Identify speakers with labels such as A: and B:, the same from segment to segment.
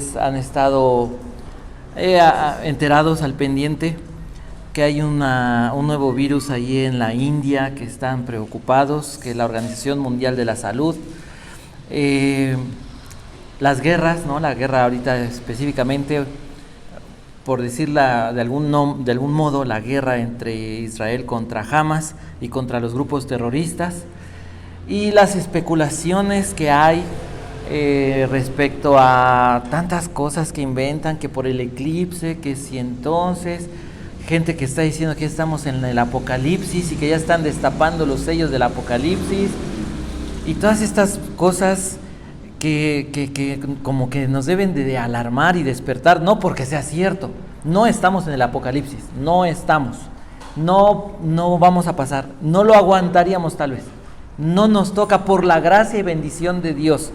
A: ustedes han estado enterados al pendiente que hay un nuevo virus ahí en la India, que están preocupados, que la Organización Mundial de la Salud, las guerras, ¿no? La guerra ahorita específicamente, por decirla de algún modo, la guerra entre Israel contra Hamas y contra los grupos terroristas, y las especulaciones que hay respecto a tantas cosas que inventan, que por el eclipse, que si entonces, gente que está diciendo que estamos en el apocalipsis y que ya están destapando los sellos del apocalipsis, y todas estas cosas que como que nos deben de alarmar y despertar, no porque sea cierto, no estamos en el apocalipsis, no estamos, no vamos a pasar, no lo aguantaríamos tal vez, no nos toca por la gracia y bendición de Dios.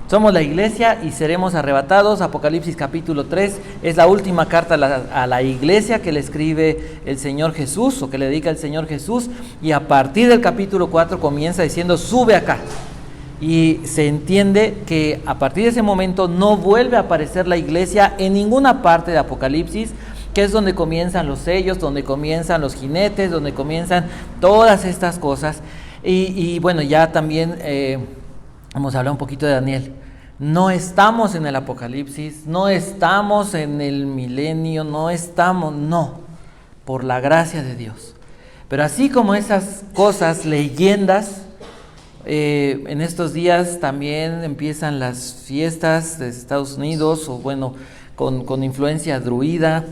A: Somos la iglesia y seremos arrebatados. Apocalipsis capítulo 3 es la última carta a la iglesia que le escribe el Señor Jesús, o que le dedica el Señor Jesús, y a partir del capítulo 4 comienza diciendo: sube acá. Y se entiende que a partir de ese momento no vuelve a aparecer la iglesia en ninguna parte de Apocalipsis, que es donde comienzan los sellos, donde comienzan los jinetes, donde comienzan todas estas cosas. Y bueno, ya también hemos hablado un poquito de Daniel. No estamos en el Apocalipsis, no estamos en el milenio, no, por la gracia de Dios. Pero así como esas cosas, leyendas, en estos días también empiezan las fiestas de Estados Unidos, o bueno, con influencia druida,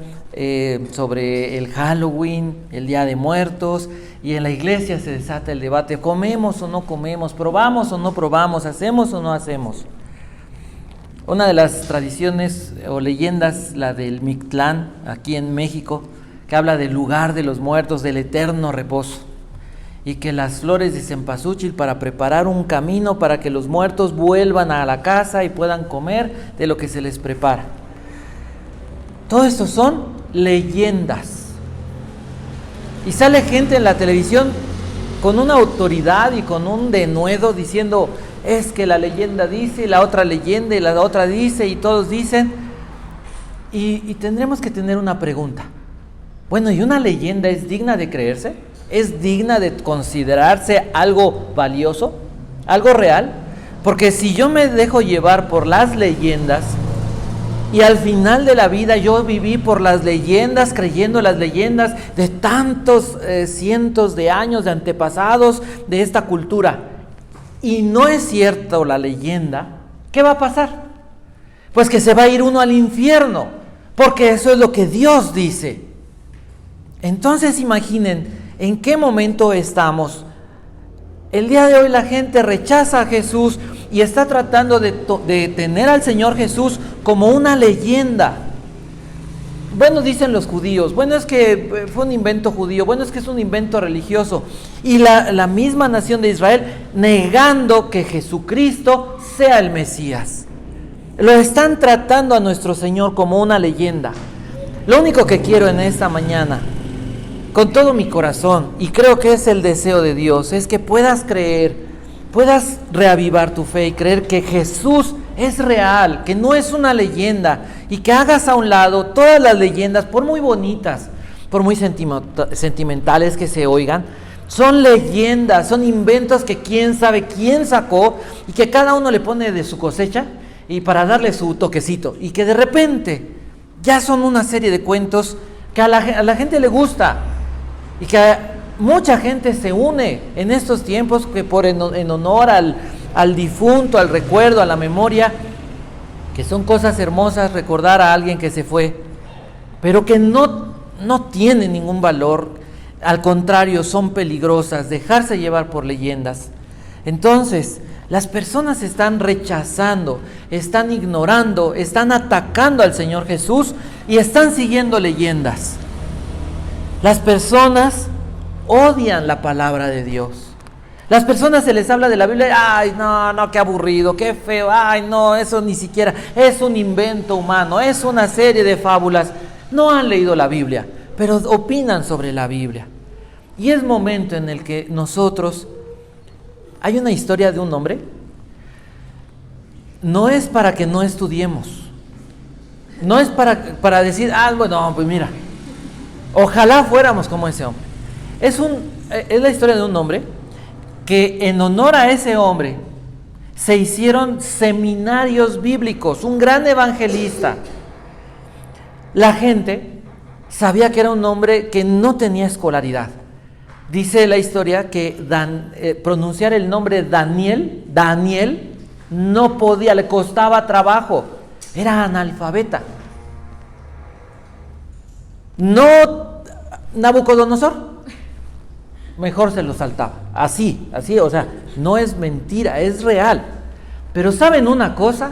A: sobre el Halloween, el Día de Muertos, y en la iglesia se desata el debate: ¿comemos o no comemos? ¿Probamos o no probamos? ¿Hacemos o no hacemos? Una de las tradiciones o leyendas, la del Mictlán, aquí en México, que habla del lugar de los muertos, del eterno reposo, y que las flores de cempasúchil para preparar un camino para que los muertos vuelvan a la casa y puedan comer de lo que se les prepara. Todo esto son leyendas. Y sale gente en la televisión con una autoridad y con un denuedo diciendo: es que la leyenda dice, y la otra leyenda, y la otra dice, y todos dicen. Y tendremos que tener una pregunta. Bueno, ¿y una leyenda es digna de creerse? ¿Es digna de considerarse algo valioso? ¿Algo real? Porque si yo me dejo llevar por las leyendas, y al final de la vida yo viví por las leyendas, creyendo las leyendas de tantos cientos de años de antepasados de esta cultura, y no es cierto la leyenda, ¿qué va a pasar? Pues que se va a ir uno al infierno, porque eso es lo que Dios dice. Entonces imaginen en qué momento estamos. El día de hoy la gente rechaza a Jesús y está tratando de tener al Señor Jesús como una leyenda. Bueno, dicen los judíos, bueno, es que fue un invento judío, bueno, es que es un invento religioso. Y la misma nación de Israel negando que Jesucristo sea el Mesías. Lo están tratando a nuestro Señor como una leyenda. Lo único que quiero en esta mañana, con todo mi corazón, y creo que es el deseo de Dios, es que puedas creer, puedas reavivar tu fe y creer que Jesús es real, que no es una leyenda, y que hagas a un lado todas las leyendas, por muy bonitas, por muy sentimentales que se oigan. Son leyendas, son inventos que quién sabe quién sacó, y que cada uno le pone de su cosecha y para darle su toquecito, y que de repente ya son una serie de cuentos que a la gente le gusta, y que mucha gente se une en estos tiempos, que en honor al difunto, al recuerdo, a la memoria, que son cosas hermosas recordar a alguien que se fue, pero que no tienen ningún valor. Al contrario, son peligrosas, dejarse llevar por leyendas. Entonces, las personas están rechazando, están ignorando, están atacando al Señor Jesús y están siguiendo leyendas. Las personas odian la palabra de Dios. Las personas se les habla de la Biblia: ay, no, qué aburrido, qué feo, ay, no, eso ni siquiera, es un invento humano, es una serie de fábulas. No han leído la Biblia, pero opinan sobre la Biblia. Y es momento en el que nosotros, hay una historia de un hombre, no es para que no estudiemos, No es para decir, bueno, pues mira, ojalá fuéramos como ese hombre. Es la historia de un hombre que en honor a ese hombre se hicieron seminarios bíblicos, un gran evangelista. La gente sabía que era un hombre que no tenía escolaridad. Dice la historia que pronunciar el nombre Daniel, no podía, le costaba trabajo, era analfabeta. No Nabucodonosor, mejor se lo saltaba, así, o sea, no es mentira, es real. Pero ¿saben una cosa?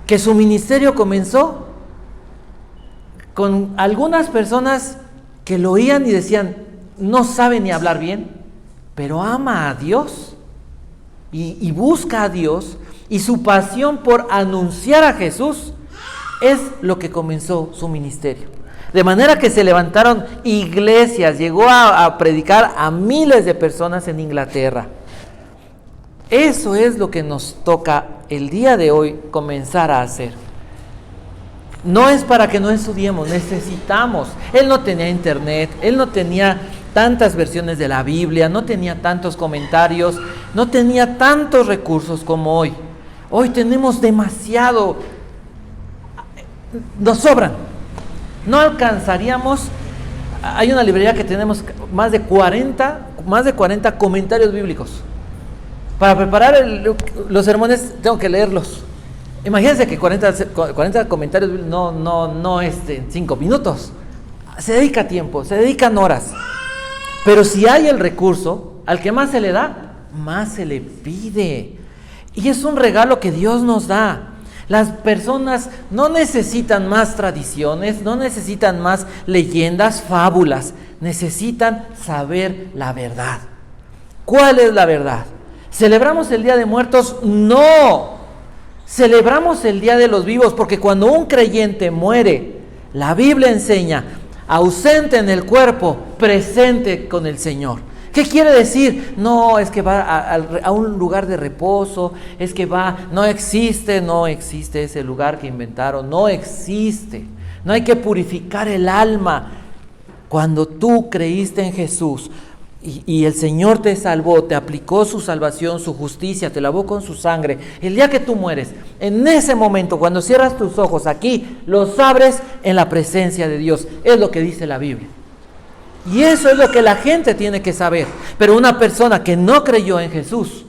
A: Que su ministerio comenzó con algunas personas que lo oían y decían, no sabe ni hablar bien, pero ama a Dios y busca a Dios, y su pasión por anunciar a Jesús es lo que comenzó su ministerio. De manera que se levantaron iglesias, llegó a predicar a miles de personas en Inglaterra. Eso es lo que nos toca el día de hoy comenzar a hacer. No es para que no estudiemos, necesitamos. Él no tenía internet, él no tenía tantas versiones de la Biblia, no tenía tantos comentarios, no tenía tantos recursos como hoy. Hoy tenemos demasiado, nos sobran. No alcanzaríamos. Hay una librería que tenemos más de 40 comentarios bíblicos. Para preparar los sermones tengo que leerlos. Imagínense que 40 comentarios no en 5 minutos. Se dedica tiempo, se dedican horas. Pero si hay el recurso, al que más se le da, más se le pide. Y es un regalo que Dios nos da. Las personas no necesitan más tradiciones, no necesitan más leyendas, fábulas. Necesitan saber la verdad. ¿Cuál es la verdad? ¿Celebramos el Día de Muertos? No. Celebramos el Día de los Vivos, porque cuando un creyente muere, la Biblia enseña, ausente en el cuerpo, presente con el Señor. ¿Qué quiere decir? No, es que va a un lugar de reposo, es que no existe ese lugar que inventaron, no existe. No hay que purificar el alma. Cuando tú creíste en Jesús y el Señor te salvó, te aplicó su salvación, su justicia, te lavó con su sangre, el día que tú mueres, en ese momento, cuando cierras tus ojos aquí, los abres en la presencia de Dios. Es lo que dice la Biblia. Y eso es lo que la gente tiene que saber. Pero una persona que no creyó en Jesús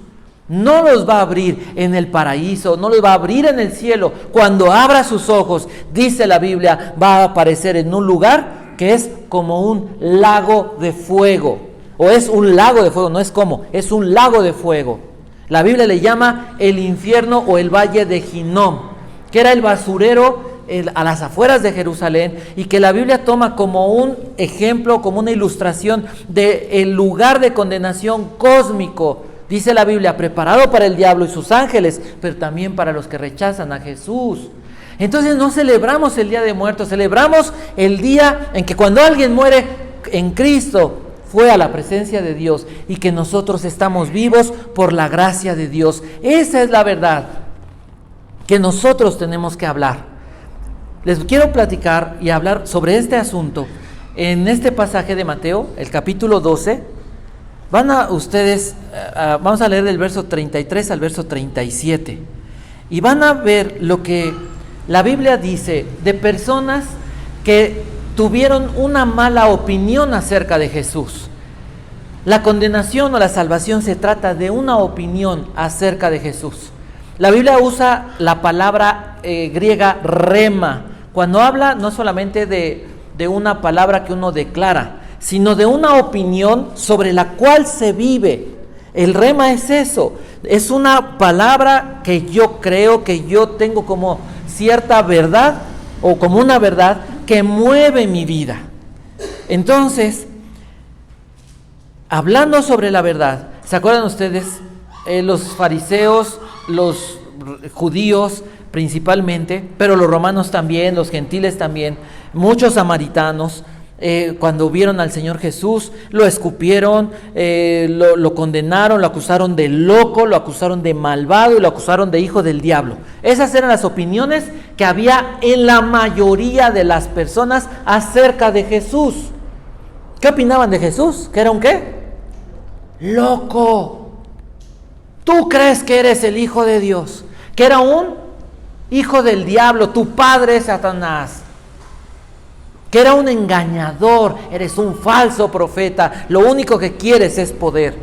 A: no los va a abrir en el paraíso, no los va a abrir en el cielo. Cuando abra sus ojos, dice la Biblia, va a aparecer en un lugar que es como un lago de fuego. O es un lago de fuego, no es como, es un lago de fuego. La Biblia le llama el infierno o el valle de Hinnom, que era el basurero a las afueras de Jerusalén, y que la Biblia toma como un ejemplo, como una ilustración del lugar de condenación cósmico. Dice la Biblia, preparado para el diablo y sus ángeles, pero también para los que rechazan a Jesús. Entonces no celebramos el Día de Muertos, celebramos el día en que cuando alguien muere en Cristo, fue a la presencia de Dios, y que nosotros estamos vivos por la gracia de Dios. Esa es la verdad que nosotros tenemos que hablar. Les quiero platicar y hablar sobre este asunto en este pasaje de Mateo, el capítulo 12. Vamos a leer del verso 33 al verso 37. Y van a ver lo que la Biblia dice de personas que tuvieron una mala opinión acerca de Jesús. La condenación o la salvación se trata de una opinión acerca de Jesús. La Biblia usa la palabra griega rema, cuando habla no solamente de una palabra que uno declara, sino de una opinión sobre la cual se vive. El rema es eso, es una palabra que yo creo, que yo tengo como cierta verdad o como una verdad que mueve mi vida. Entonces, hablando sobre la verdad, ¿se acuerdan ustedes? Los fariseos, los judíos principalmente, pero los romanos también, los gentiles también, muchos samaritanos, cuando vieron al Señor Jesús, lo escupieron, lo condenaron, lo acusaron de loco, lo acusaron de malvado y lo acusaron de hijo del diablo. Esas eran las opiniones que había en la mayoría de las personas acerca de Jesús. ¿Qué opinaban de Jesús? ¿Que era un qué? Loco. Tú crees que eres el Hijo de Dios, que era un hijo del diablo, tu padre Satanás, que era un engañador, eres un falso profeta, lo único que quieres es poder.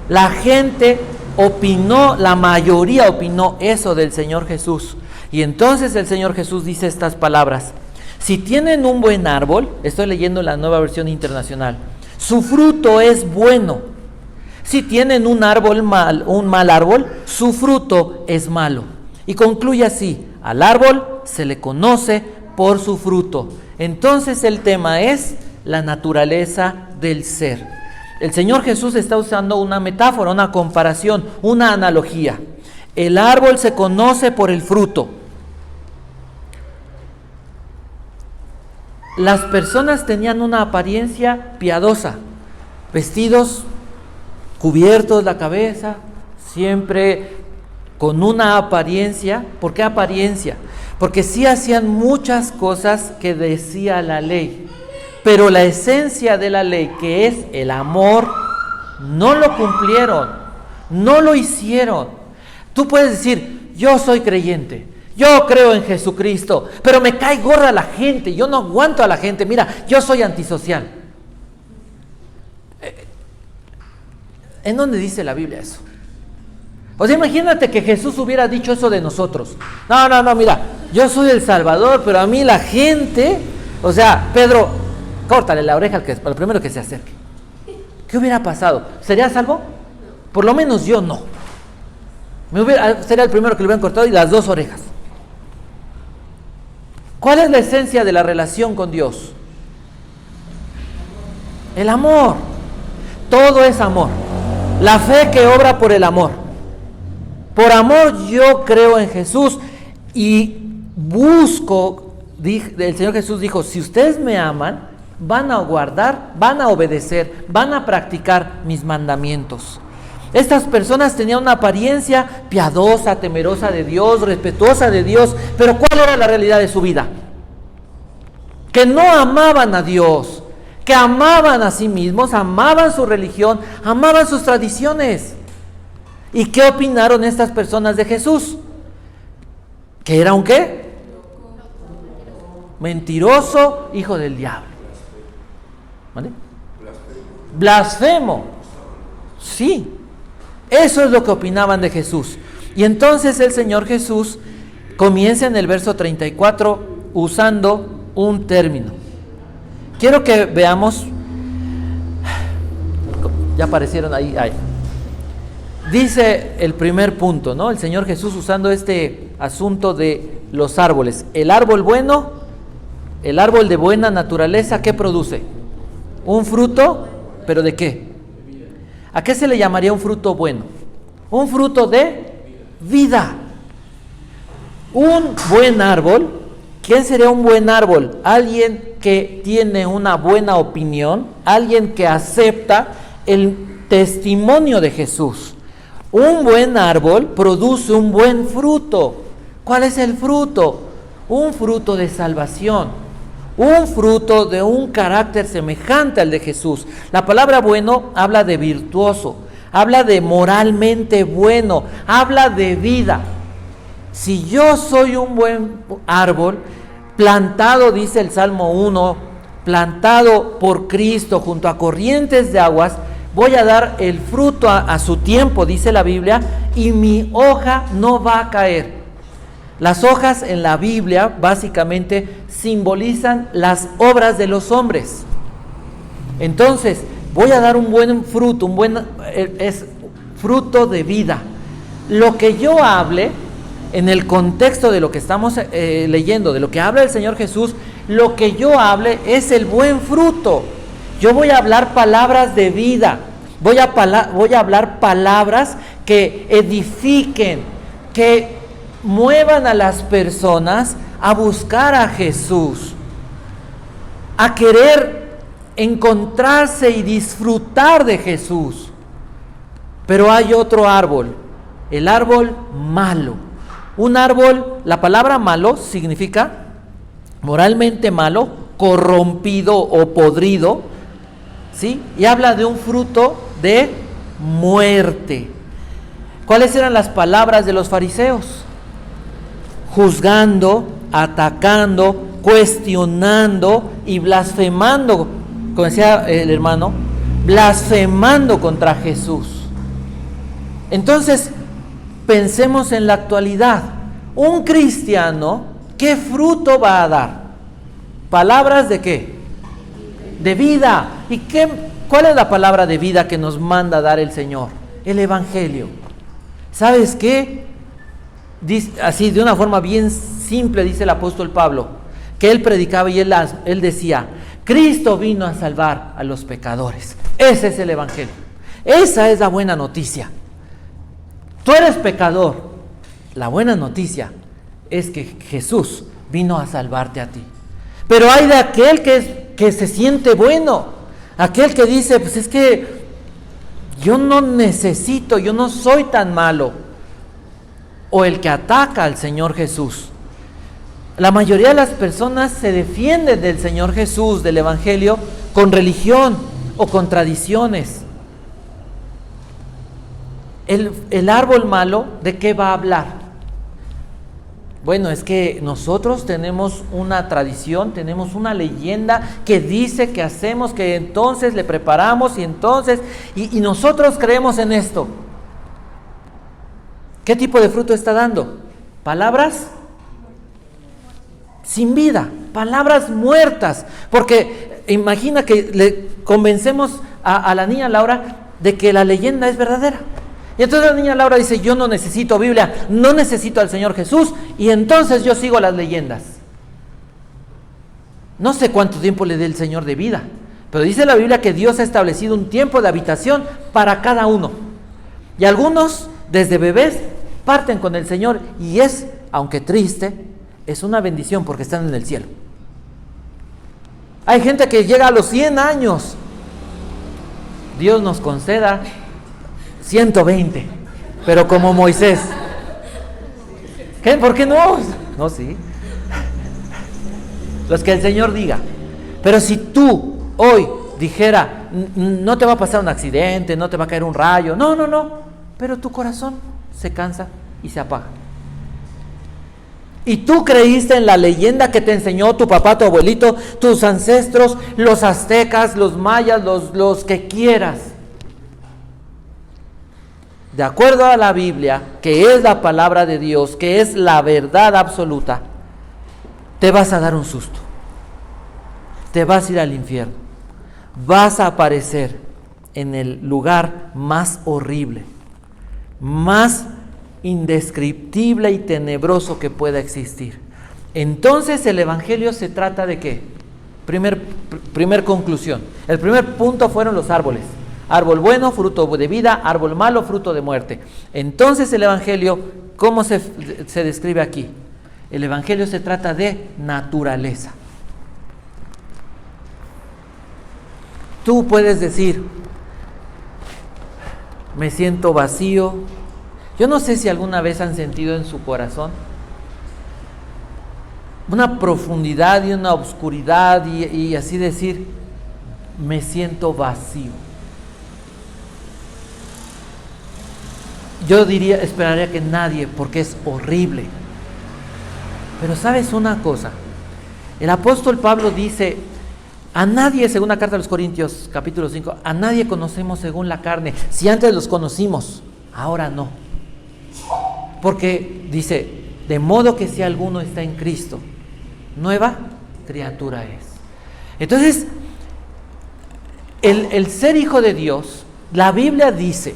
A: La gente opinó, la mayoría opinó eso del Señor Jesús. Y entonces el Señor Jesús dice estas palabras: si tienen un buen árbol, estoy leyendo la Nueva Versión Internacional, su fruto es bueno. Si tienen un mal árbol, su fruto es malo. Y concluye así: al árbol se le conoce por su fruto. Entonces el tema es la naturaleza del ser. El Señor Jesús está usando una metáfora, una comparación, una analogía. El árbol se conoce por el fruto. Las personas tenían una apariencia piadosa, vestidos cubiertos la cabeza, siempre con una apariencia. ¿Por qué apariencia? Porque sí hacían muchas cosas que decía la ley, pero la esencia de la ley, que es el amor, no lo cumplieron, no lo hicieron. Tú puedes decir: yo soy creyente, yo creo en Jesucristo, pero me cae gorda la gente, yo no aguanto a la gente, mira, yo soy antisocial. ¿En dónde dice la Biblia eso? O sea, imagínate que Jesús hubiera dicho eso de nosotros. No, mira, yo soy el Salvador, pero a mí la gente, o sea, Pedro, córtale la oreja al primero que se acerque. ¿Qué hubiera pasado? ¿Sería salvo? Por lo menos yo no. Sería el primero que le hubieran cortado y las 2 orejas. ¿Cuál es la esencia de la relación con Dios? El amor. Todo es amor. La fe que obra por el amor. Por amor yo creo en Jesús y busco. El Señor Jesús dijo: si ustedes me aman, van a guardar, van a obedecer, van a practicar mis mandamientos. Estas personas tenían una apariencia piadosa, temerosa de Dios, respetuosa de Dios, pero ¿cuál era la realidad de su vida? Que no amaban a Dios, que amaban a sí mismos, amaban su religión, amaban sus tradiciones. ¿Y qué opinaron estas personas de Jesús? ¿Que era un qué? Mentiroso, hijo del diablo. ¿Vale? Blasfemo. Sí, eso es lo que opinaban de Jesús. Y entonces el Señor Jesús comienza en el verso 34 usando un término. Quiero que veamos, ya aparecieron ahí. Dice el primer punto, ¿no? El Señor Jesús usando este asunto de los árboles. El árbol bueno, el árbol de buena naturaleza, ¿qué produce? Un fruto, ¿pero de qué? ¿A qué se le llamaría un fruto bueno? Un fruto de vida. Un buen árbol. ¿Quién sería un buen árbol? Alguien que tiene una buena opinión, alguien que acepta el testimonio de Jesús. Un buen árbol produce un buen fruto. ¿Cuál es el fruto? Un fruto de salvación, un fruto de un carácter semejante al de Jesús. La palabra bueno habla de virtuoso, habla de moralmente bueno, habla de vida. Si yo soy un buen árbol, plantado, dice el Salmo 1, plantado por Cristo junto a corrientes de aguas, voy a dar el fruto a su tiempo, dice la Biblia, y mi hoja no va a caer. Las hojas en la Biblia básicamente simbolizan las obras de los hombres. Entonces, voy a dar un buen fruto, es fruto de vida. Lo que yo hable, en el contexto de lo que estamos leyendo, de lo que habla el Señor Jesús, lo que yo hable es el buen fruto. Yo voy a hablar palabras de vida, voy a hablar palabras que edifiquen, que muevan a las personas a buscar a Jesús, a querer encontrarse y disfrutar de Jesús. Pero hay otro árbol, el árbol malo, Un árbol, la palabra malo significa moralmente malo, corrompido o podrido, ¿sí? Y habla de un fruto de muerte. ¿Cuáles eran las palabras de los fariseos? Juzgando, atacando, cuestionando y blasfemando, como decía el hermano, blasfemando contra Jesús. Entonces, pensemos en la actualidad. Un cristiano, ¿qué fruto va a dar? ¿Palabras de qué? De vida. ¿Y cuál es la palabra de vida que nos manda a dar el Señor? El Evangelio. ¿Sabes qué? Dice, así de una forma bien simple dice el apóstol Pablo, que él predicaba y él decía: Cristo vino a salvar a los pecadores. Ese es el Evangelio. Esa es la buena noticia. Tú eres pecador. La buena noticia es que Jesús vino a salvarte a ti. Pero hay de aquel que se siente bueno, aquel que dice: pues es que yo no necesito, yo no soy tan malo. O el que ataca al Señor Jesús. La mayoría de las personas se defienden del Señor Jesús, del Evangelio, con religión o con tradiciones. El árbol malo, ¿de qué va a hablar? Bueno, es que nosotros tenemos una tradición, tenemos una leyenda que dice que hacemos, que entonces le preparamos y nosotros creemos en esto. ¿Qué tipo de fruto está dando? Palabras sin vida, palabras muertas. Porque imagina que le convencemos a la niña Laura de que la leyenda es verdadera. Y entonces la niña Laura dice: yo no necesito Biblia, no necesito al Señor Jesús, y entonces yo sigo las leyendas. No sé cuánto tiempo le dé el Señor de vida, pero dice la Biblia que Dios ha establecido un tiempo de habitación para cada uno. Y algunos, desde bebés, parten con el Señor, y es, aunque triste, es una bendición porque están en el cielo. Hay gente que llega a los 100 años. Dios nos conceda 120, pero como Moisés. ¿Qué? ¿Por qué no? No, sí. Los que el Señor diga. Pero si tú hoy dijera: no te va a pasar un accidente, no te va a caer un rayo, no, pero tu corazón se cansa y se apaga. Y tú creíste en la leyenda que te enseñó tu papá, tu abuelito, tus ancestros, los aztecas, los mayas, los que quieras. De acuerdo a la Biblia, que es la palabra de Dios, que es la verdad absoluta, te vas a dar un susto. Te vas a ir al infierno. Vas a aparecer en el lugar más horrible, más indescriptible y tenebroso que pueda existir. Entonces el Evangelio se trata de ¿qué? Primer conclusión. El primer punto fueron los árboles. Árbol bueno, fruto de vida; árbol malo, fruto de muerte. Entonces el Evangelio, ¿cómo se describe aquí? El Evangelio se trata de naturaleza. Tú puedes decir: me siento vacío. Yo no sé si alguna vez han sentido en su corazón una profundidad y una oscuridad y así decir: me siento vacío. Yo esperaría que nadie, porque es horrible. Pero ¿sabes una cosa? El apóstol Pablo dice: a nadie, según la carta de los Corintios, capítulo 5, a nadie conocemos según la carne. Si antes los conocimos, ahora no. Porque dice: de modo que si alguno está en Cristo, nueva criatura es. Entonces, el ser hijo de Dios, la Biblia dice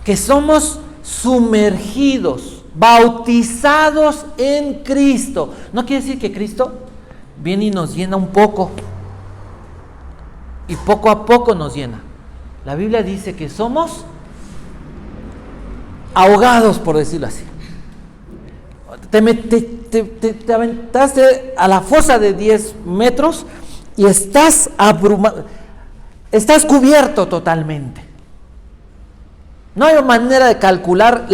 A: que somos sumergidos, bautizados en Cristo. No quiere decir que Cristo viene y nos llena un poco, y poco a poco nos llena. La Biblia dice que somos ahogados, por decirlo así. Te aventaste a la fosa de 10 metros y estás abrumado, estás cubierto totalmente. No hay manera de calcular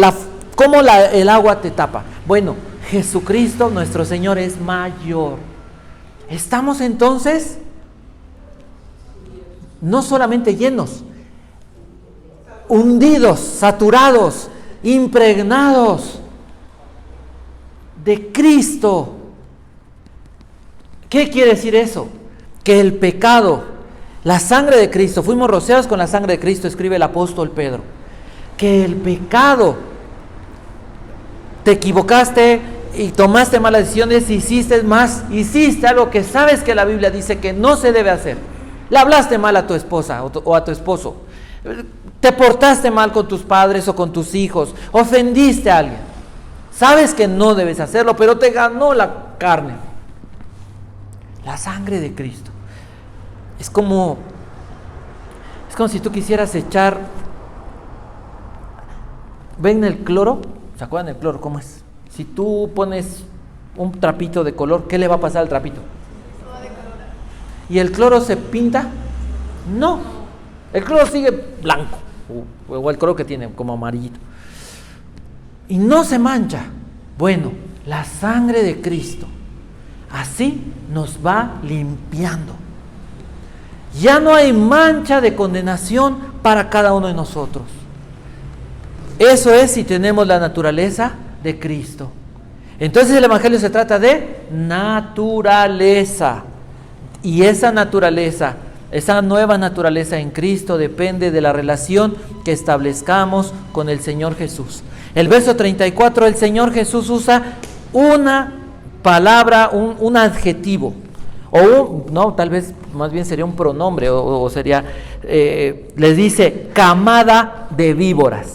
A: ¿Cómo el agua te tapa? Bueno, Jesucristo, nuestro Señor, es mayor. Estamos entonces no solamente llenos, hundidos, saturados, impregnados de Cristo. ¿Qué quiere decir eso? Que el pecado, la sangre de Cristo, fuimos rociados con la sangre de Cristo, escribe el apóstol Pedro, que el pecado, te equivocaste y tomaste malas decisiones, hiciste algo que sabes que la Biblia dice que no se debe hacer. Le hablaste mal a tu esposa o a tu esposo, te portaste mal con tus padres o con tus hijos, ofendiste a alguien. Sabes que no debes hacerlo, pero te ganó la carne. La sangre de Cristo. Es como si tú quisieras echar, ¿ven el cloro? ¿Se acuerdan del cloro? ¿Cómo es? Si tú pones un trapito de color, ¿qué le va a pasar al trapito? ¿Y el cloro se pinta? No. El cloro sigue blanco. O el cloro que tiene como amarillito. Y no se mancha. Bueno, la sangre de Cristo así nos va limpiando. Ya no hay mancha de condenación para cada uno de nosotros. Eso es si tenemos la naturaleza de Cristo. Entonces el Evangelio se trata de naturaleza. Y esa naturaleza, esa nueva naturaleza en Cristo depende de la relación que establezcamos con el Señor Jesús. El verso 34, el Señor Jesús usa una palabra, un adjetivo, no, tal vez más bien sería un pronombre, o sería, les dice, camada de víboras.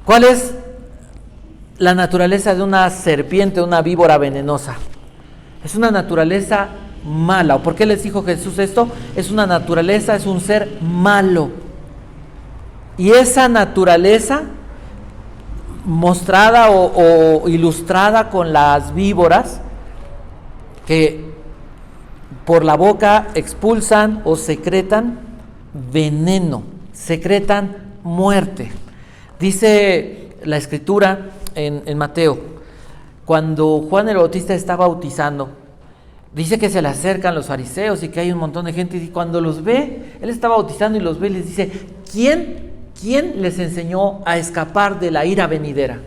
A: ¿Cuál es la naturaleza de una serpiente, una víbora venenosa? Es una naturaleza mala. ¿Por qué les dijo Jesús esto? Es una naturaleza, es un ser malo. Y esa naturaleza mostrada o ilustrada con las víboras que por la boca expulsan o secretan veneno, secretan muerte. Dice la Escritura en Mateo, cuando Juan el Bautista está bautizando, dice que se le acercan los fariseos y que hay un montón de gente, y cuando los ve, él está bautizando y los ve y les dice, ¿quién les enseñó a escapar de la ira venidera?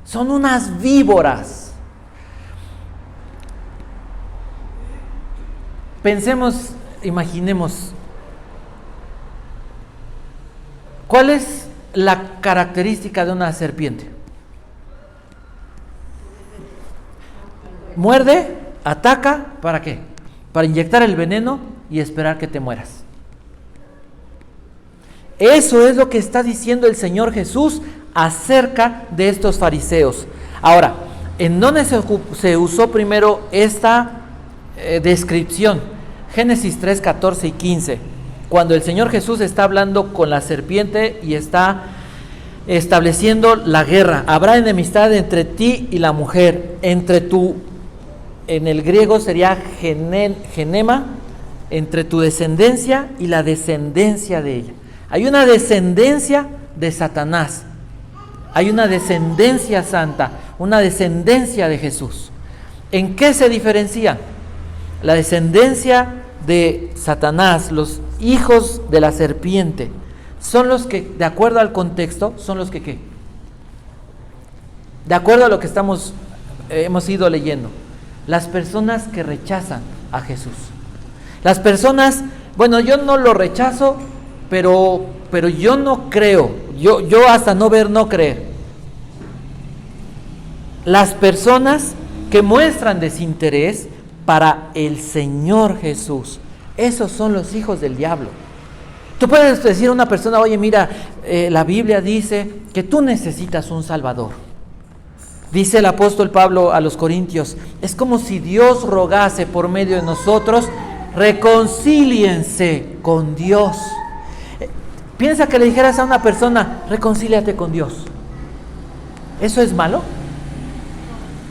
A: Son unas víboras. Pensemos, imaginemos, ¿cuál es la característica de una serpiente? Muerde, ataca, ¿para qué? Para inyectar el veneno y esperar que te mueras. Eso es lo que está diciendo el Señor Jesús acerca de estos fariseos. Ahora, ¿en dónde se usó primero esta descripción? Génesis 3, 14 y 15. Cuando el Señor Jesús está hablando con la serpiente y está estableciendo la guerra. Habrá enemistad entre ti y la mujer, en el griego sería genema, entre tu descendencia y la descendencia de ella. Hay una descendencia de Satanás, hay una descendencia santa, una descendencia de Jesús. ¿En qué se diferencian? La descendencia de Satanás, los hijos de la serpiente, son los que, de acuerdo al contexto, son los que ¿qué? De acuerdo a lo que hemos ido leyendo, las personas que rechazan a Jesús. Las personas, bueno, yo no lo rechazo, pero yo no creo, yo hasta no ver, no creer. Las personas que muestran desinterés para el Señor Jesús, esos son los hijos del diablo. Tú puedes decir a una persona, oye, mira, la Biblia dice que tú necesitas un Salvador. Dice el apóstol Pablo a los Corintios, es como si Dios rogase por medio de nosotros, reconcíliense con Dios. Piensa que le dijeras a una persona, reconcíliate con Dios. ¿Eso es malo?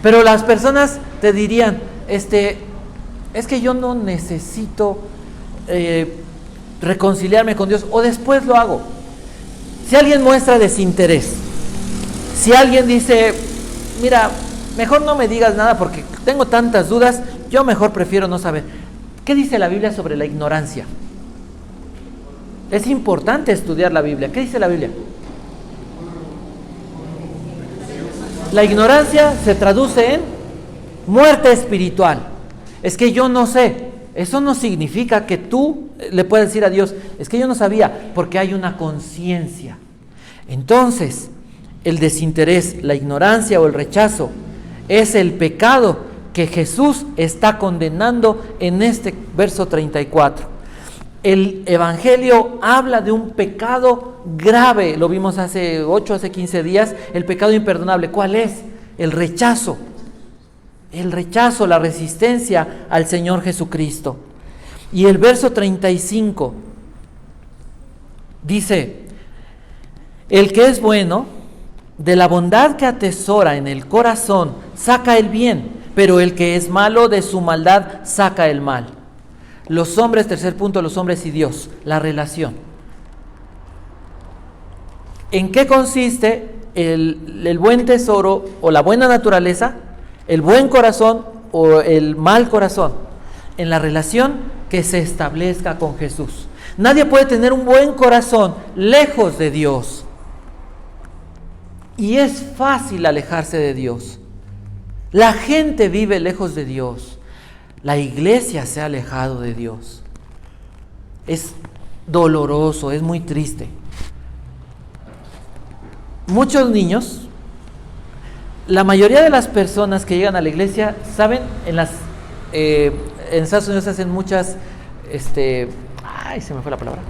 A: Pero las personas te dirían, es que yo no necesito reconciliarme con Dios, o después lo hago. Si alguien muestra desinterés, si alguien dice, mira, mejor no me digas nada porque tengo tantas dudas, yo mejor prefiero no saber. ¿Qué dice la Biblia sobre la ignorancia? Es importante estudiar la Biblia. ¿Qué dice la Biblia? La ignorancia se traduce en muerte espiritual. Es que yo no sé. Eso no significa que tú le puedas decir a Dios, es que yo no sabía, porque hay una conciencia. Entonces, el desinterés, la ignorancia o el rechazo es el pecado que Jesús está condenando en este verso 34. El Evangelio habla de un pecado grave, lo vimos hace 15 días, el pecado imperdonable. ¿Cuál es? El rechazo, la resistencia al Señor Jesucristo. Y el verso 35 dice, el que es bueno, de la bondad que atesora en el corazón, saca el bien, pero el que es malo, de su maldad, saca el mal. Los hombres, tercer punto, los hombres y Dios, la relación. ¿En qué consiste el buen tesoro o la buena naturaleza, el buen corazón o el mal corazón? En la relación que se establezca con Jesús. Nadie puede tener un buen corazón lejos de Dios. Y es fácil alejarse de Dios. La gente vive lejos de Dios. La iglesia se ha alejado de Dios. Es doloroso, es muy triste. Muchos niños, la mayoría de las personas que llegan a la iglesia, saben, en Estados Unidos hacen muchas, se me fue la palabra,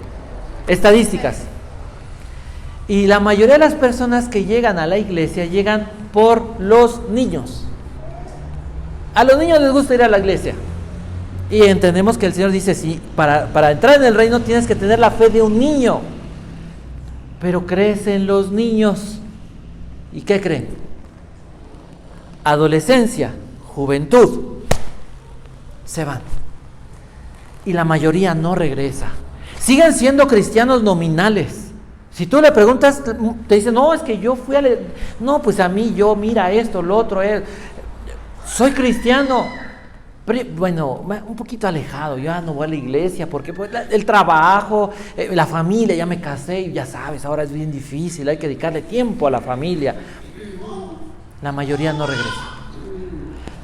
A: estadísticas. Y la mayoría de las personas que llegan a la iglesia llegan por los niños. A los niños les gusta ir a la iglesia. Y entendemos que el Señor dice, sí, para entrar en el reino tienes que tener la fe de un niño. Pero crecen los niños. ¿Y qué creen? Adolescencia, juventud, se van. Y la mayoría no regresa. Siguen siendo cristianos nominales. Si tú le preguntas, te dicen, no, es que yo fui no, pues a mí, mira esto, lo otro, soy cristiano, pero, bueno, un poquito alejado, yo ya no voy a la iglesia, porque pues, el trabajo, la familia, ya me casé y ya sabes, ahora es bien difícil, hay que dedicarle tiempo a la familia. La mayoría no regresa,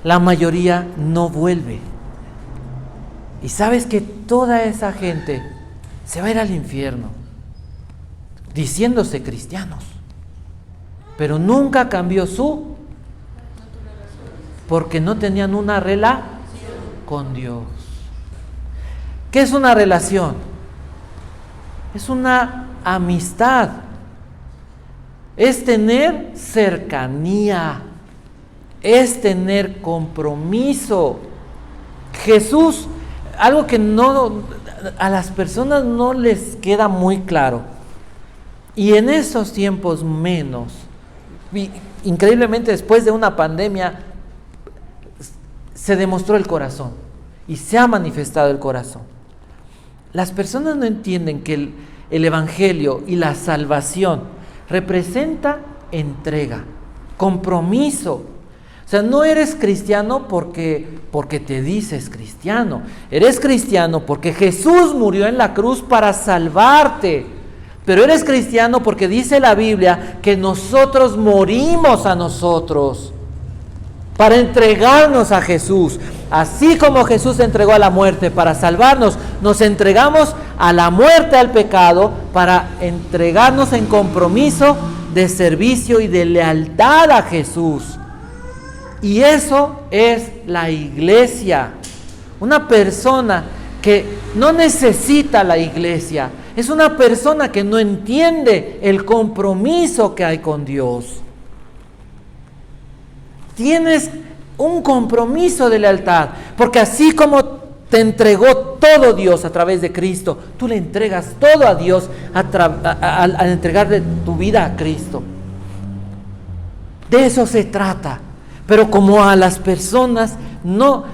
A: la mayoría no vuelve. Y sabes que toda esa gente se va a ir al infierno, diciéndose cristianos, pero nunca cambió porque no tenían una relación con Dios. ¿Qué es una relación? Es una amistad, es tener cercanía, es tener compromiso. Jesús, algo que a las personas no les queda muy claro, y en esos tiempos menos, increíblemente después de una pandemia, se demostró el corazón y se ha manifestado el corazón. Las personas no entienden que el Evangelio y la salvación representa entrega, compromiso. O sea, no eres cristiano porque te dices cristiano. Eres cristiano porque Jesús murió en la cruz para salvarte. Pero eres cristiano porque dice la Biblia que nosotros morimos a nosotros para entregarnos a Jesús. Así como Jesús se entregó a la muerte para salvarnos, nos entregamos a la muerte, al pecado, para entregarnos en compromiso de servicio y de lealtad a Jesús. Y eso es la iglesia. Una persona que no necesita la iglesia es una persona que no entiende el compromiso que hay con Dios. Tienes un compromiso de lealtad, porque así como te entregó todo Dios a través de Cristo, tú le entregas todo a Dios al entregarle tu vida a Cristo. De eso se trata. Pero como a las personas no,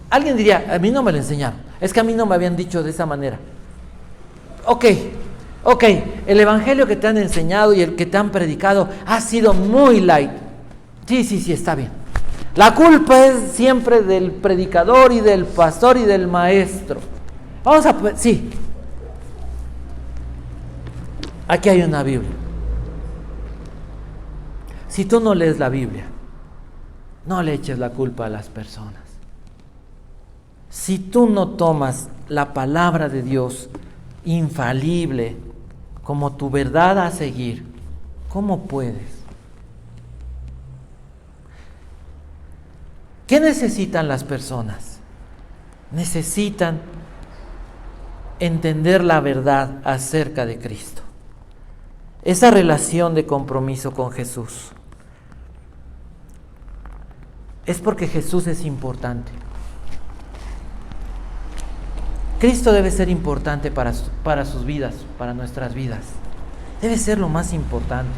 A: alguien diría, a mí no me lo enseñaron, es que a mí no me habían dicho de esa manera. Ok, Ok, el evangelio que te han enseñado y el que te han predicado ha sido muy light. Sí, está bien. La culpa es siempre del predicador y del pastor y del maestro. Sí. Aquí hay una Biblia. Si tú no lees la Biblia, no le eches la culpa a las personas. Si tú no tomas la palabra de Dios infalible como tu verdad a seguir, ¿cómo puedes? ¿Qué necesitan las personas? Necesitan entender la verdad acerca de Cristo. Esa relación de compromiso con Jesús. Es porque Jesús es importante. Cristo debe ser importante para sus vidas, para nuestras vidas. Debe ser lo más importante.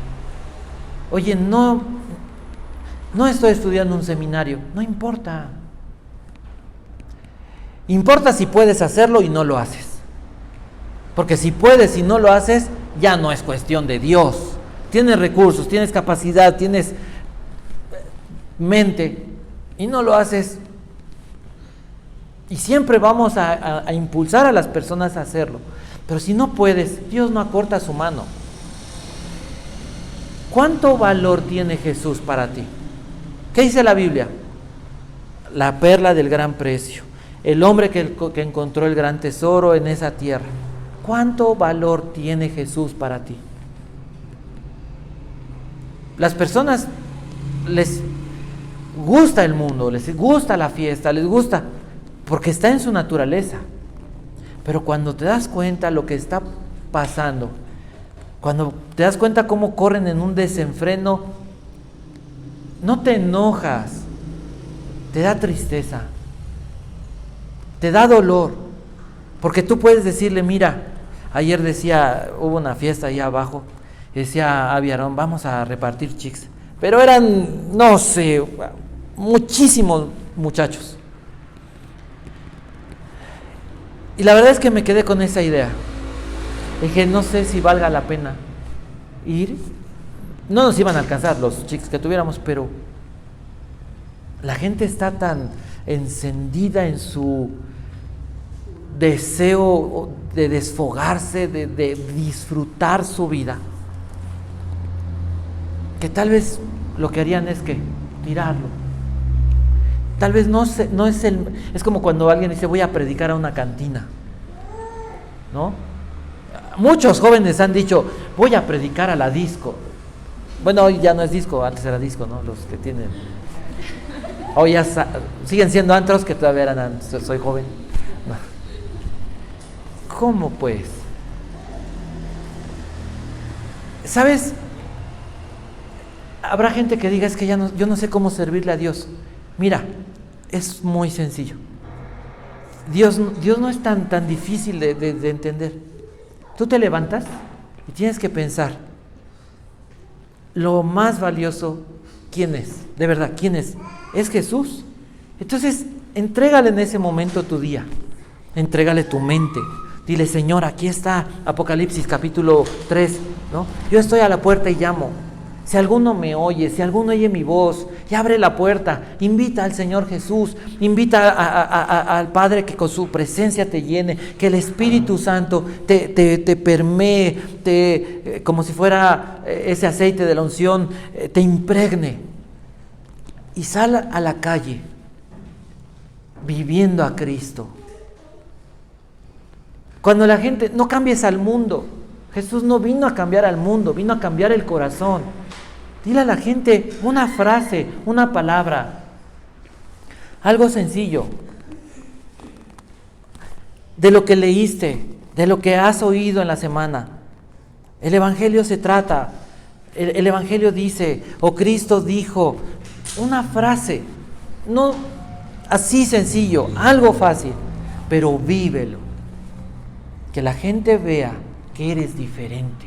A: Oye, no estoy estudiando un seminario, no importa. Importa si puedes hacerlo y no lo haces. Porque si puedes y no lo haces, ya no es cuestión de Dios. Tienes recursos, tienes capacidad, tienes mente y no lo haces. Y siempre vamos a impulsar a las personas a hacerlo. Pero si no puedes, Dios no acorta su mano. ¿Cuánto valor tiene Jesús para ti? ¿Qué dice la Biblia? La perla del gran precio. El hombre que encontró el gran tesoro en esa tierra. ¿Cuánto valor tiene Jesús para ti? Las personas les gusta el mundo, les gusta la fiesta, les gusta, porque está en su naturaleza. Pero cuando te das cuenta lo que está pasando, cuando te das cuenta cómo corren en un desenfreno, no te enojas, te da tristeza, te da dolor, porque tú puedes decirle, mira, ayer hubo una fiesta ahí abajo, decía Aviarón, vamos a repartir chicks, pero eran, no sé, muchísimos muchachos. Y la verdad es que me quedé con esa idea. Dije, no sé si valga la pena ir. No nos iban a alcanzar los chicos que tuviéramos, pero la gente está tan encendida en su deseo de desfogarse, de disfrutar su vida, que tal vez lo que harían es que tirarlo. Tal vez es como cuando alguien dice voy a predicar a una cantina, ¿no? Muchos jóvenes han dicho voy a predicar a la disco. Bueno, hoy ya no es disco, antes era disco, ¿no? Los que tienen. Hoy ya siguen siendo antros que todavía eran antes, soy joven. No. ¿Cómo pues? ¿Sabes? Habrá gente que diga es que yo no sé cómo servirle a Dios. Mira, es muy sencillo. Dios no es tan difícil de entender. Tú te levantas y tienes que pensar, lo más valioso, ¿quién es? De verdad, ¿quién es? Es Jesús. Entonces, entrégale en ese momento tu día, entrégale tu mente. Dile, Señor, aquí está Apocalipsis capítulo 3, ¿no? Yo estoy a la puerta y llamo. Si alguno me oye, si alguno oye mi voz, y abre la puerta, invita al Señor Jesús, invita al Padre que con su presencia te llene, que el Espíritu Santo te permee, como si fuera ese aceite de la unción, te impregne. Y sal a la calle, viviendo a Cristo. Cuando la gente, no cambies al mundo. Jesús no vino a cambiar al mundo, vino a cambiar el corazón. Dile a la gente una frase, una palabra, algo sencillo, de lo que leíste, de lo que has oído en la semana. El Evangelio se trata, el Evangelio dice, o Cristo dijo, una frase, no así sencillo, algo fácil, pero vívelo, que la gente vea que eres diferente.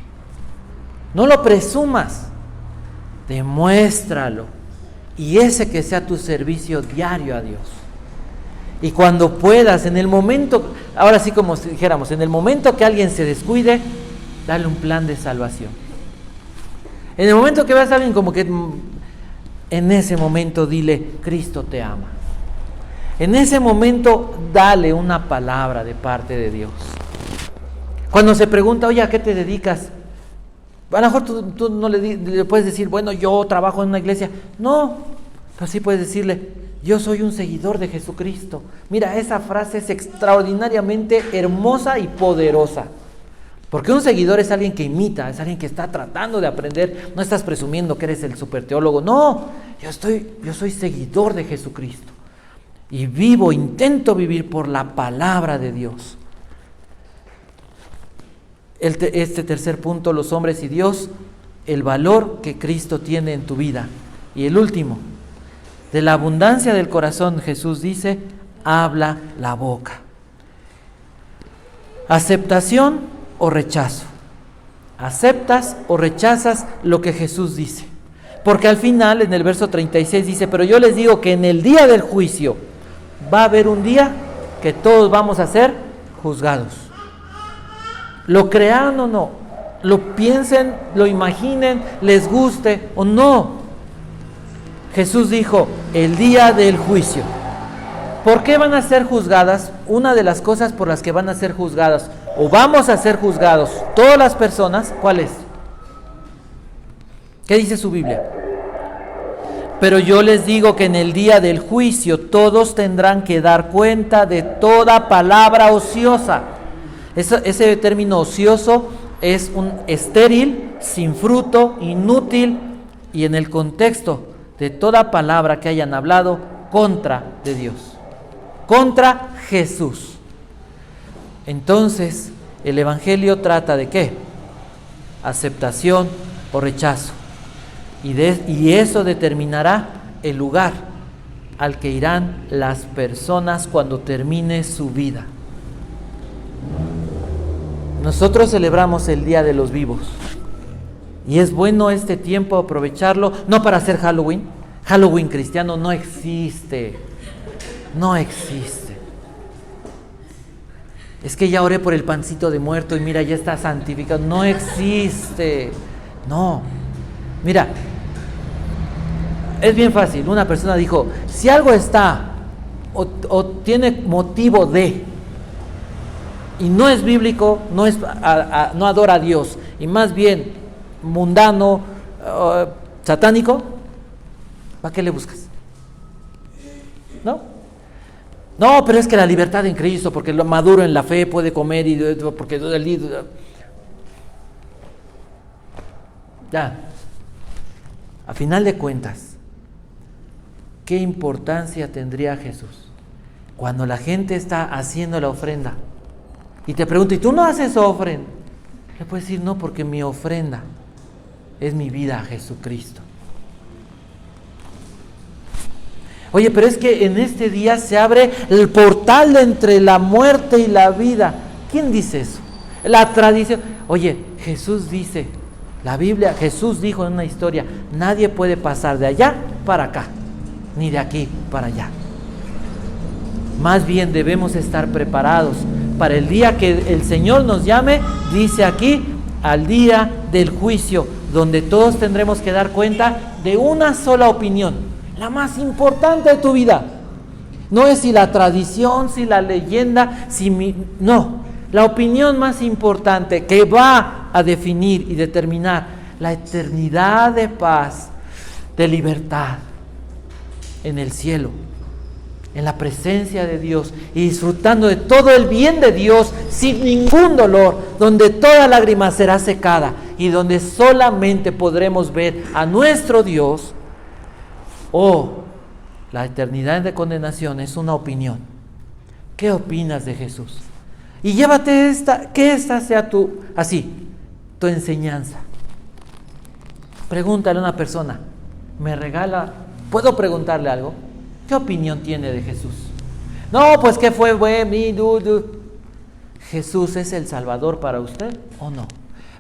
A: No lo presumas. Demuéstralo, y ese que sea tu servicio diario a Dios. Y cuando puedas, en el momento, ahora sí como si dijéramos, en el momento que alguien se descuide, dale un plan de salvación. En el momento que veas a alguien como que, en ese momento dile, Cristo te ama. En ese momento dale una palabra de parte de Dios. Cuando se pregunta, oye, ¿a qué te dedicas? A lo mejor tú no le puedes decir, bueno, yo trabajo en una iglesia. No, pero sí puedes decirle, yo soy un seguidor de Jesucristo. Mira, esa frase es extraordinariamente hermosa y poderosa. Porque un seguidor es alguien que imita, es alguien que está tratando de aprender. No estás presumiendo que eres el super teólogo. No, yo soy seguidor de Jesucristo. Y intento vivir por la palabra de Dios. Este tercer punto, los hombres y Dios, el valor que Cristo tiene en tu vida. Y el último, de la abundancia del corazón, Jesús dice, habla la boca. Aceptación o rechazo. ¿Aceptas o rechazas lo que Jesús dice? Porque al final, en el verso 36 dice, pero yo les digo que en el día del juicio va a haber un día que todos vamos a ser juzgados. Lo crean o no, lo piensen, lo imaginen, les guste o no. Jesús dijo, el día del juicio. ¿Por qué van a ser juzgadas? Una de las cosas por las que van a ser juzgadas, o vamos a ser juzgados todas las personas, ¿cuál es? ¿Qué dice su Biblia? Pero yo les digo que en el día del juicio todos tendrán que dar cuenta de toda palabra ociosa. Ese término ocioso es un estéril, sin fruto, inútil, y en el contexto de toda palabra que hayan hablado contra de Dios, contra Jesús. Entonces, el Evangelio trata de ¿qué? Aceptación o rechazo. Y eso determinará el lugar al que irán las personas cuando termine su vida. Nosotros celebramos el Día de los Vivos. Y es bueno este tiempo aprovecharlo, no para hacer Halloween. Halloween cristiano no existe. No existe. Es que ya oré por el pancito de muerto y mira, ya está santificado. No existe. No. Mira, es bien fácil. Una persona dijo, si algo está o tiene motivo de, y no es bíblico, no adora a Dios, y más bien mundano, satánico, ¿para qué le buscas? ¿No? No, pero es que la libertad en Cristo, porque lo maduro en la fe puede comer y porque ya. A final de cuentas, ¿qué importancia tendría Jesús cuando la gente está haciendo la ofrenda? Y te pregunto, ¿y tú no haces ofrenda? Le puedes decir, no, porque mi ofrenda es mi vida a Jesucristo. Oye, pero es que en este día se abre el portal entre la muerte y la vida. ¿Quién dice eso? La tradición. Oye, Jesús dice, la Biblia, Jesús dijo en una historia, nadie puede pasar de allá para acá, ni de aquí para allá. Más bien debemos estar preparados para el día que el Señor nos llame, dice aquí, al día del juicio, donde todos tendremos que dar cuenta de una sola opinión, la más importante de tu vida. No es si la tradición, si la leyenda, no, la opinión más importante que va a definir y determinar la eternidad de paz, de libertad en el cielo, en la presencia de Dios y disfrutando de todo el bien de Dios sin ningún dolor, donde toda lágrima será secada y donde solamente podremos ver a nuestro Dios. La eternidad de condenación es una opinión. ¿Qué opinas de Jesús? Y llévate que esta sea tu enseñanza. Pregúntale a una persona, ¿puedo preguntarle algo? ¿Qué opinión tiene de Jesús? No, pues que fue ¿Jesús es el Salvador para usted o no?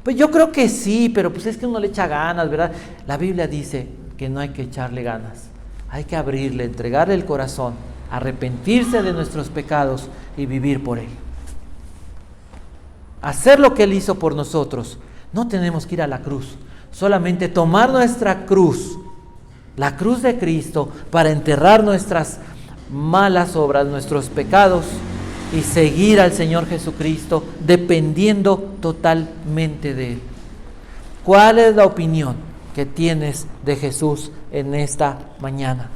A: Pues yo creo que sí, pero pues es que uno le echa ganas, ¿verdad? La Biblia dice que no hay que echarle ganas. Hay que abrirle, entregarle el corazón, arrepentirse de nuestros pecados y vivir por Él. hacer lo que Él hizo por nosotros, no tenemos que ir a la cruz. Solamente tomar nuestra cruz, la cruz de Cristo, para enterrar nuestras malas obras, nuestros pecados, y seguir al Señor Jesucristo dependiendo totalmente de Él. ¿Cuál es la opinión que tienes de Jesús en esta mañana?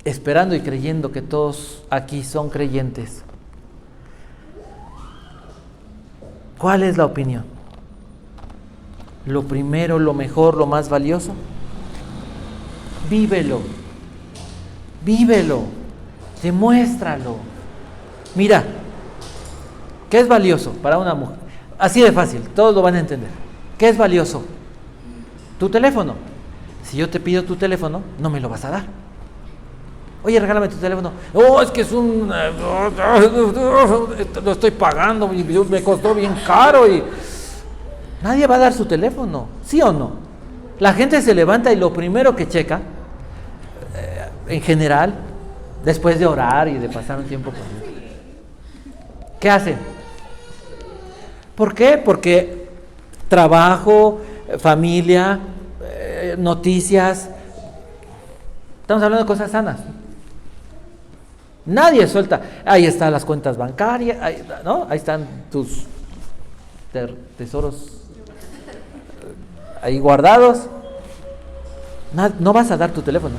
A: Esperando y creyendo que todos aquí son creyentes. ¿Cuál es la opinión? ¿Lo primero, lo mejor, lo más valioso? Vívelo. Vívelo. Demuéstralo. Mira, ¿qué es valioso para una mujer? Así de fácil, todos lo van a entender. ¿Qué es valioso? Tu teléfono. Si yo te pido tu teléfono, no me lo vas a dar. Oye, regálame tu teléfono. Oh, es que es lo estoy pagando y me costó bien caro y nadie va a dar su teléfono, ¿sí o no? La gente se levanta y lo primero que checa, en general, después de orar y de pasar un tiempo con Dios, ¿qué hacen? ¿Por qué? Porque trabajo, familia, noticias, estamos hablando de cosas sanas. Nadie suelta, ahí están las cuentas bancarias, ¿no? Ahí están tus tesoros ahí guardados. No vas a dar tu teléfono.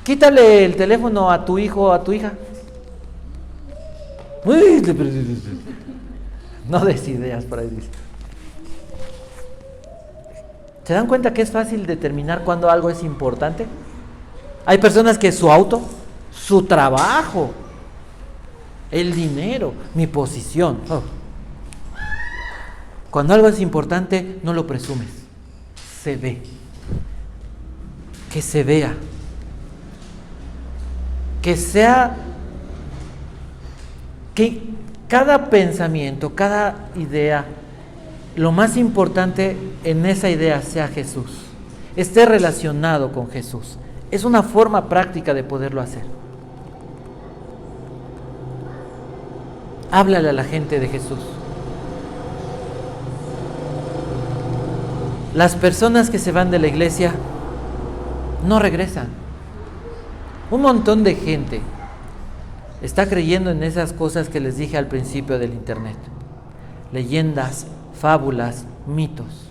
A: Quítale el teléfono a tu hijo o a tu hija. No des ideas por ahí, dice. ¿Se dan cuenta que es fácil determinar cuando algo es importante? Hay personas que su auto, su trabajo, el dinero, mi posición. Cuando algo es importante, no lo presumes. Se ve. Que se vea. Que sea, que cada pensamiento, cada idea, lo más importante en esa idea sea Jesús, esté relacionado con Jesús. Es una forma práctica de poderlo hacer. Háblale a la gente de Jesús. Las personas que se van de la iglesia no regresan. Un montón de gente está creyendo en esas cosas que les dije al principio del internet. Leyendas, fábulas, mitos.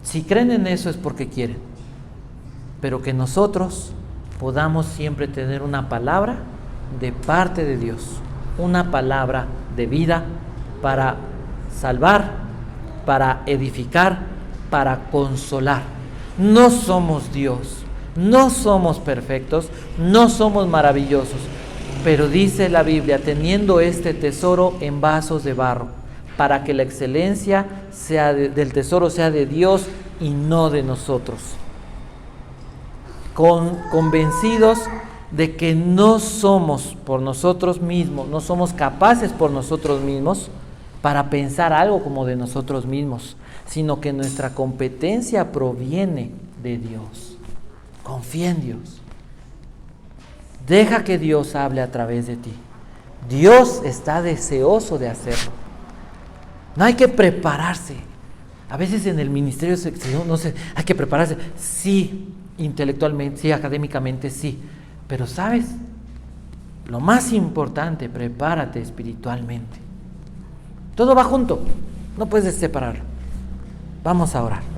A: Si creen en eso es porque quieren. Pero que nosotros podamos siempre tener una palabra de parte de Dios. Una palabra de vida para salvar, para edificar, para consolar. No somos Dios. No somos perfectos, no somos maravillosos, pero dice la Biblia, teniendo este tesoro en vasos de barro, para que la excelencia del tesoro sea de Dios y no de nosotros. Convencidos de que no somos por nosotros mismos, no somos capaces por nosotros mismos para pensar algo como de nosotros mismos, sino que nuestra competencia proviene de Dios. Confía en Dios. Deja que Dios hable a través de ti. Dios está deseoso de hacerlo. No hay que prepararse. A veces en el ministerio, no sé, hay que prepararse. Sí, intelectualmente, sí, académicamente, sí. Pero ¿sabes? Lo más importante, prepárate espiritualmente. Todo va junto. No puedes separarlo. Vamos a orar.